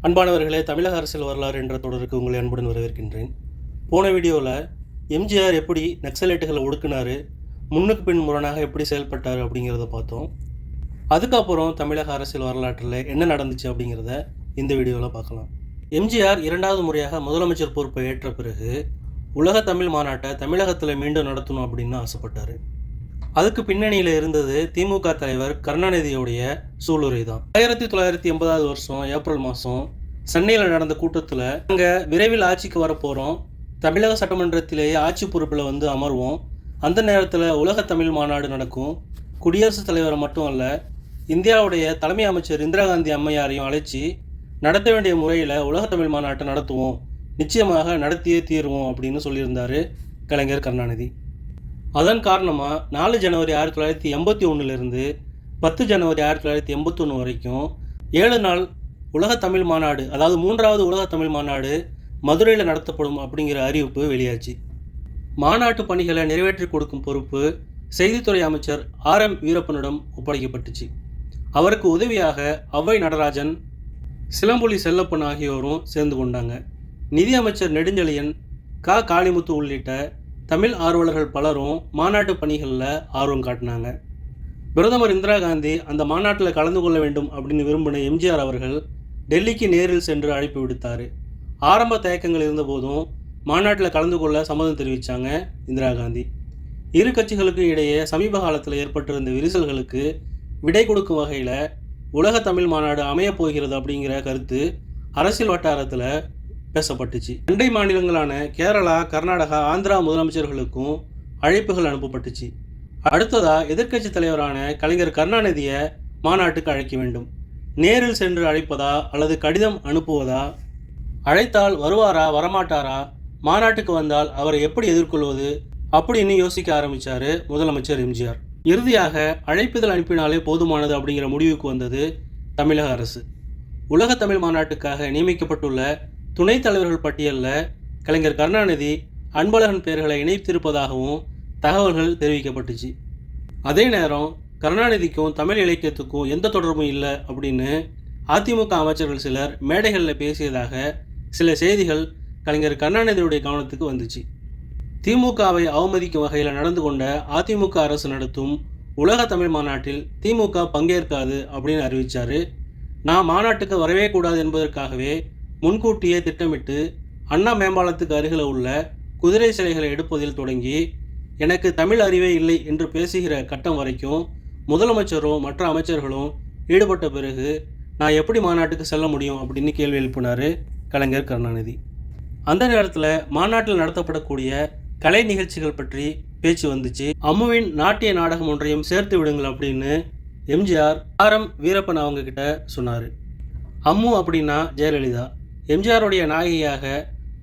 அன்பானவர்களே, தமிழக அரசியல் வரலாறு என்ற தொடருக்கு உங்களை அன்புடன் வரவேற்கின்றேன். போன வீடியோவில் எம்ஜிஆர் எப்படி நக்சலைட்டுகளை ஒடுக்குனார், முன்னுக்கு பின் முரணாக எப்படி செயல்பட்டார் அப்படிங்கிறத பார்த்தோம். அதுக்கப்புறம் தமிழக அரசியல் வரலாற்றில் என்ன நடந்துச்சு அப்படிங்கிறத இந்த வீடியோவில் பார்க்கலாம். எம்ஜிஆர் இரண்டாவது முறையாக முதலமைச்சர் பொறுப்பை ஏற்ற பிறகு உலக தமிழ் மாநாட்டை தமிழகத்தில் மீண்டும் நடத்தணும் அப்படின்னு ஆசைப்பட்டார். அதுக்கு பின்னணியில் இருந்தது திமுக தலைவர் கருணாநிதியுடைய சூளுரை தான். 1980 வருஷம் ஏப்ரல் மாதம் சென்னையில் நடந்த கூட்டத்தில் அங்கே விரைவில் ஆட்சிக்கு வரப்போகிறோம், தமிழக சட்டமன்றத்திலேயே ஆட்சி பொறுப்பில் அமர்வோம், அந்த நேரத்தில் உலக தமிழ் மாநாடு நடக்கும், குடியரசுத் தலைவரை மட்டும் அல்ல இந்தியாவுடைய தலைமை அமைச்சர் இந்திரா காந்தி அம்மையாரையும் அழைச்சி நடத்த வேண்டிய முறையில் உலக தமிழ் மாநாட்டை நடத்துவோம், நிச்சயமாக நடத்தியே தீருவோம் அப்படின்னு சொல்லியிருந்தார் கலைஞர் கருணாநிதி. அதன் காரணமாக 4 ஜனவரி 1981 10 ஜனவரி 1981 வரைக்கும் 7 நாள் உலக தமிழ் மாநாடு, அதாவது 3வது உலக தமிழ் மாநாடு மதுரையில் நடத்தப்படும் அப்படிங்கிற அறிவிப்பு வெளியாச்சு. மாநாட்டு பணிகளை நிறைவேற்றி கொடுக்கும் பொறுப்பு செய்தித்துறை அமைச்சர் RM வீரப்பனிடம் ஒப்படைக்கப்பட்டுச்சு. அவருக்கு உதவியாக அவ்வை நடராஜன், சிலம்பொலி செல்லப்பன் ஆகியோரும் சேர்ந்து கொண்டாங்க. நிதி அமைச்சர் நெடுஞ்செழியன், காளிமுத்து உள்ளிட்ட தமிழ் ஆர்வலர்கள் பலரும் மாநாட்டு பணிகளில் ஆர்வம் காட்டினாங்க. பிரதமர் இந்திரா காந்தி அந்த மாநாட்டில் கலந்து கொள்ள வேண்டும் அப்படின்னு விரும்பின எம்ஜிஆர் அவர்கள் டெல்லிக்கு நேரில் சென்று அழைப்பு விடுத்தார். ஆரம்ப தயக்கங்கள் இருந்தபோதும் மாநாட்டில் கலந்து கொள்ள சம்மதம் தெரிவித்தாங்க இந்திரா காந்தி. இரு கட்சிகளுக்கும் இடையே சமீப காலத்தில் ஏற்பட்டிருந்த விரிசல்களுக்கு விடை கொடுக்கும் வகையில் உலக தமிழ் மாநாடு அமையப் போகிறது அப்படிங்கிற கருத்து அரசியல் வட்டாரத்தில் பேசப்பட்டுச்சு. அண்டை மாநிலங்களான கேரளா, கர்நாடகா, ஆந்திரா முதலமைச்சர்களுக்கும் அழைப்புகள் அனுப்பப்பட்டுச்சு. அடுத்ததாக எதிர்க்கட்சி தலைவரான கலைஞர் கருணாநிதியை மாநாட்டுக்கு அழைக்க வேண்டும். நேரில் சென்று அழைப்பதா அல்லது கடிதம் அனுப்புவதா, அழைத்தால் வருவாரா வரமாட்டாரா, மாநாட்டுக்கு வந்தால் அவரை எப்படி எதிர்கொள்வது அப்படின்னு யோசிக்க ஆரம்பித்தார் முதலமைச்சர் எம்ஜிஆர். இறுதியாக அழைப்புதல் அனுப்பினாலே போதுமானது அப்படிங்கிற முடிவுக்கு வந்தது தமிழக அரசு. உலக தமிழ் மாநாட்டுக்காக நியமிக்கப்பட்டுள்ள துணைத் தலைவர்கள் பட்டியலில் கலைஞர் கருணாநிதி, அன்பழகன் பெயர்களை இணைத்திருப்பதாகவும் தகவல்கள் தெரிவிக்கப்பட்டுச்சு. அதே நேரம் கருணாநிதிக்கும் தமிழ் இலக்கியத்துக்கும் எந்த தொடர்பும் இல்லை அப்படின்னு அதிமுக அமைச்சர்கள் சிலர் மேடைகளில் பேசியதாக சில செய்திகள் கலைஞர் கருணாநிதியுடைய கவனத்துக்கு வந்துச்சு. திமுகவை அவமதிக்கும் வகையில் நடந்து கொண்ட அதிமுக அரசு நடத்தும் உலக தமிழ் மாநாட்டில் திமுக பங்கேற்காது அப்படின்னு அறிவித்தார். நான் மாநாட்டுக்கு வரவே கூடாது என்பதற்காகவே முன்கூட்டியே திட்டமிட்டு அண்ணா மேம்பாலத்துக்கு அருகில் உள்ள குதிரை சிலைகளை எடுப்பதில் தொடங்கி எனக்கு தமிழ் அறிவே இல்லை என்று பேசுகிற கட்டம் வரைக்கும் முதலமைச்சரும் மற்ற அமைச்சர்களும் ஈடுபட்ட பிறகு நான் எப்படி மாநாட்டுக்கு செல்ல முடியும் அப்படின்னு கேள்வி எழுப்பினார் கலைஞர் கருணாநிதி. அந்த நேரத்தில் மாநாட்டில் நடத்தப்படக்கூடிய கலை நிகழ்ச்சிகள் பற்றி பேச்சு வந்துச்சு. அம்முவின் நாட்டிய நாடகம் ஒன்றையும் சேர்த்து விடுங்கள் அப்படின்னு எம்ஜிஆர் RM வீரப்பன் அவங்க கிட்ட சொன்னார். அம்மு அப்படின்னா ஜெயலலிதா, எம்ஜிஆருடைய நாயகியாக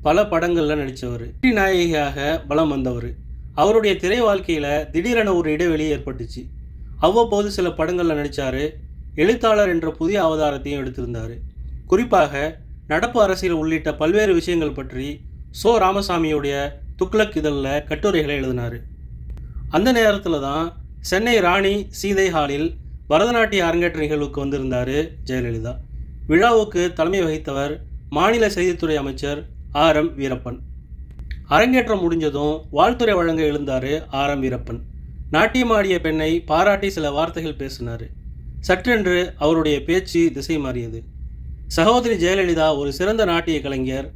பல படங்களில் நடித்தவர், நாயகியாக பலம் வந்தவர். அவருடைய திரை வாழ்க்கையில் திடீரென ஒரு இடைவெளி ஏற்பட்டுச்சு. அவ்வப்போது சில படங்களில் நடித்தார். எழுத்தாளர் என்ற புதிய அவதாரத்தையும் எடுத்திருந்தார். குறிப்பாக நடப்பு அரசியல் உள்ளிட்ட பல்வேறு விஷயங்கள் பற்றி ராமசாமியுடைய துக்ளக் இதழில் கட்டுரைகளை எழுதினார். அந்த நேரத்தில் தான் சென்னை ராணி சீதை ஹாலில் பரதநாட்டிய அரங்கேற்ற நிகழ்வுக்கு வந்திருந்தார் ஜெயலலிதா. விழாவுக்கு தலைமை வகித்தவர் மாநில செய்தித்துறை அமைச்சர் RM வீரப்பன். அரங்கேற்றம் முடிஞ்சதும் வாழ்த்துறை வழங்க எழுந்தார் RM வீரப்பன். நாட்டியமாடிய பெண்ணை பாராட்டி சில வார்த்தைகள் பேசினார். சற்றென்று அவருடைய பேச்சு திசை மாறியது. சகோதரி ஜெயலலிதா ஒரு சிறந்த நாட்டிய கலைஞர்,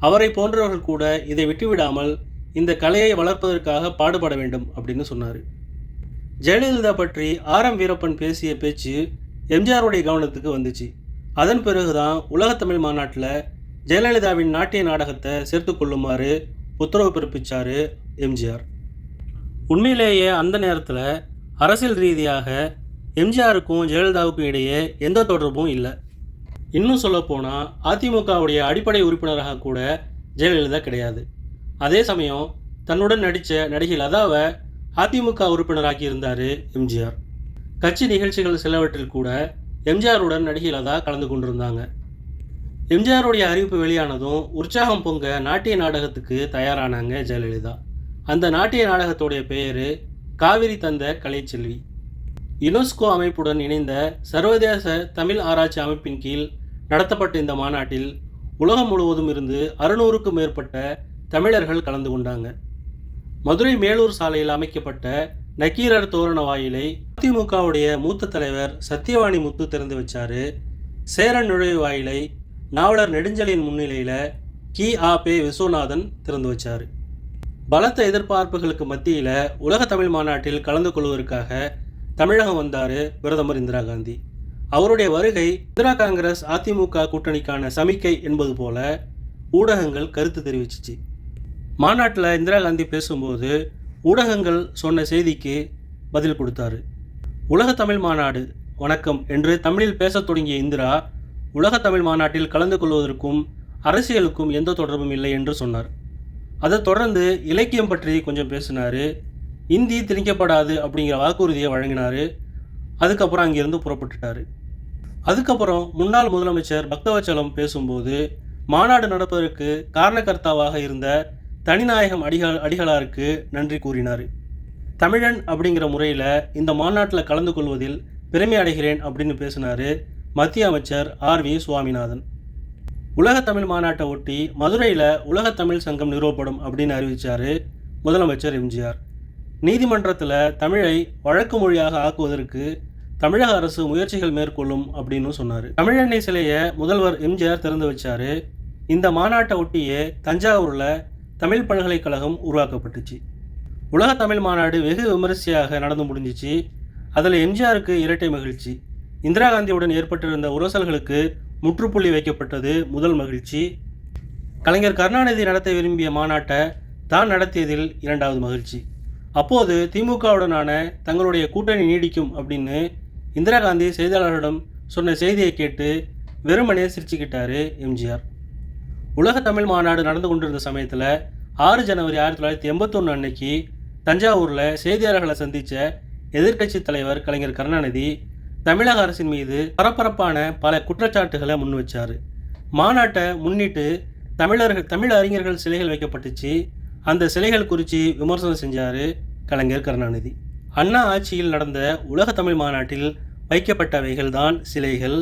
அவரை போன்றவர்கள் கூட இதை விட்டுவிடாமல் இந்த கலையை வளர்ப்பதற்காக பாடுபட வேண்டும் அப்படின்னு சொன்னார். ஜெயலலிதா பற்றி RM வீரப்பன் பேசிய பேச்சு எம்ஜிஆருடைய கவனத்துக்கு வந்துச்சு. அதன் பிறகுதான் உலக தமிழ் மாநாட்டில் ஜெயலலிதாவின் நாட்டிய நாடகத்தை சேர்த்து கொள்ளுமாறு உத்தரவு பிறப்பித்தார் எம்ஜிஆர். உண்மையிலேயே அந்த நேரத்தில் அரசியல் ரீதியாக எம்ஜிஆருக்கும் ஜெயலலிதாவுக்கும் இடையே எந்த தொடர்பும் இல்லை. இன்னும் சொல்லப்போனால் அதிமுகவுடைய அடிப்படை உறுப்பினராக கூட ஜெயலலிதா கிடையாது. அதே சமயம் தன்னுடன் நடித்த நடிகை லதாவை அதிமுக உறுப்பினராக்கி இருந்தார் எம்ஜிஆர். கட்சி நிகழ்ச்சிகள் சிலவற்றில் கூட எம்ஜிஆருடன் நடிகை லதா கலந்து கொண்டிருந்தாங்க. எம்ஜிஆருடைய அறிவிப்பு வெளியானதும் உற்சாகம் பொங்க நாட்டிய நாடகத்துக்கு தயாரானாங்க ஜெயலலிதா. அந்த நாட்டிய நாடகத்துடைய பெயர் காவிரி தந்த கலைச்செல்வி. யுனெஸ்கோ அமைப்புடன் இணைந்த சர்வதேச தமிழ் ஆராய்ச்சி அமைப்பின் கீழ் நடத்தப்பட்ட இந்த மாநாட்டில் உலகம் முழுவதும் இருந்து 600க்கும் மேற்பட்ட தமிழர்கள் கலந்து கொண்டாங்க. மதுரை மேலூர் சாலையில் அமைக்கப்பட்ட நக்கீரர் தோரண வாயிலை அதிமுகவுடைய மூத்த தலைவர் சத்தியவாணி முத்து திறந்து வச்சாரு. சேரன் நுழைவு வாயிலை நாவலர் நெடுஞ்செழியன் முன்னிலையில் கி.ஆ.பெ. விஸ்வநாதன் திறந்து வச்சார். பலத்த எதிர்பார்ப்புகளுக்கு மத்தியில் உலக தமிழ் மாநாட்டில் கலந்து கொள்வதற்காக தமிழகம் வந்தார் பிரதமர் இந்திரா காந்தி. அவருடைய வருகை இந்திரா காங்கிரஸ் அதிமுக கூட்டணிக்கான சமிக்கை என்பது போல ஊடகங்கள் கருத்து தெரிவிச்சிச்சு. மாநாட்டில் இந்திரா காந்தி பேசும்போது ஊடகங்கள் சொன்ன செய்திக்கு பதில் கொடுத்தாரு. உலக தமிழ் மாநாடு வணக்கம் என்று தமிழில் பேசத் தொடங்கிய இந்திரா உலக தமிழ் மாநாட்டில் கலந்து கொள்வதற்கும் அரசியலுக்கும் எந்த தொடர்பும் இல்லை என்று சொன்னார். அதை தொடர்ந்து இலக்கியம் பற்றி கொஞ்சம் பேசினார். இந்தி திணிக்கப்படாது அப்படிங்கிற வாக்குறுதியை வழங்கினார். அதுக்கப்புறம் அங்கிருந்து புறப்பட்டுட்டார். அதுக்கப்புறம் முன்னாள் முதலமைச்சர் பக்தவச்சலம் பேசும்போது மாநாடு நடப்பதற்கு காரணகர்த்தாவாக இருந்த தனிநாயகம் அடிகளாருக்கு நன்றி கூறினார். தமிழன் அப்படிங்கிற முறையில் இந்த மாநாட்டில் கலந்து கொள்வதில் பெருமை அடைகிறேன் அப்படின்னு பேசினார் மத்திய அமைச்சர் ஆர்.வி. சுவாமிநாதன். உலக தமிழ் மாநாட்டை ஒட்டி மதுரையில் உலக தமிழ் சங்கம் நிறுவப்படும் அப்படின்னு அறிவித்தார் முதலமைச்சர் எம்ஜிஆர். நீதிமன்றத்தில் தமிழை வழக்கு மொழியாக ஆக்குவதற்கு தமிழக அரசு முயற்சிகள் மேற்கொள்ளும் அப்படின்னு சொன்னார். தமிழெண்ணெய் சிலையை முதல்வர் எம்ஜிஆர் திறந்து வச்சார். இந்த மாநாட்டை ஒட்டியே தஞ்சாவூரில் தமிழ் பல்கலைக்கழகம் உருவாக்கப்பட்டுச்சு. உலக தமிழ் மாநாடு வெகு விமரிசையாக நடந்து முடிஞ்சிச்சு. அதில் எம்ஜிஆருக்கு இரட்டை மகிழ்ச்சி. இந்திரா காந்தியுடன் ஏற்பட்டிருந்த உரசல்களுக்கு முற்றுப்புள்ளி வைக்கப்பட்டது முதல் மகிழ்ச்சி. கலைஞர் கருணாநிதி நடத்த விரும்பிய மாநாட்டை தான் நடத்தியதில் இரண்டாவது மகிழ்ச்சி. அப்போது திமுகவுடனான தங்களுடைய கூட்டணி நீடிக்கும் அப்படின்னு இந்திரா காந்தி செய்தியாளர்களிடம் சொன்ன செய்தியை கேட்டு வெறுமனே சிரிச்சுக்கிட்டாரு எம்ஜிஆர். உலக தமிழ் மாநாடு நடந்து கொண்டிருந்த சமயத்தில் 6 ஜனவரி 1981 அன்னைக்கு தஞ்சாவூரில் செய்தியாளர்களை சந்தித்த எதிர்க்கட்சி தலைவர் கலைஞர் கருணாநிதி தமிழக அரசின் மீது பரபரப்பான பல குற்றச்சாட்டுகளை முன் வச்சார். மாநாட்டை முன்னிட்டு தமிழ் அறிஞர்கள் சிலைகள் வைக்கப்பட்டுச்சு. அந்த சிலைகள் குறித்து விமர்சனம் செஞ்சார் கலைஞர் கருணாநிதி. அண்ணா ஆட்சியில் நடந்த உலக தமிழ் மாநாட்டில் வைக்கப்பட்டவைகள் தான் சிலைகள்,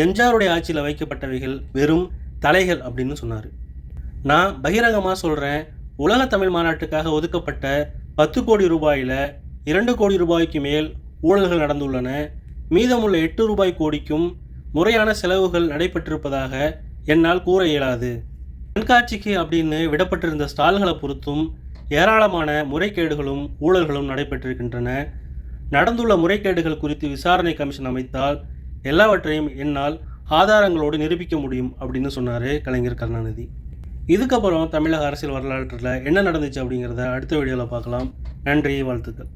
எம்ஜிஆருடைய ஆட்சியில் வைக்கப்பட்டவைகள் வெறும் தலைகள் அப்படின்னு சொன்னார். நான் பகிரங்கமாக சொல்கிறேன், உலக தமிழ் மாநாட்டுக்காக ஒதுக்கப்பட்ட 10 கோடி ரூபாயில் 2 கோடி ரூபாய்க்கு மேல் ஊழல்கள் நடந்துள்ளன. மீதமுள்ள 8 கோடிக்கும் முறையான செலவுகள் நடைபெற்றிருப்பதாக என்னால் கூற இயலாது. கண்காட்சிக்கு அப்படின்னு விடப்பட்டிருந்த ஸ்டால்களை பொறுத்தும் ஏராளமான முறைகேடுகளும் ஊழல்களும் நடைபெற்றிருக்கின்றன. நடந்துள்ள முறைகேடுகள் குறித்து விசாரணை கமிஷன் அமைத்தால் எல்லாவற்றையும் என்னால் ஆதாரங்களோடு நிரூபிக்க முடியும் அப்படின்னு சொன்னார் கலைஞர் கருணாநிதி. இதுக்கப்புறம் தமிழக அரசியல் வரலாற்றில் என்ன நடந்துச்சு அப்படிங்கிறத அடுத்த வீடியோவில் பார்க்கலாம். நன்றி, வாழ்த்துக்கள்.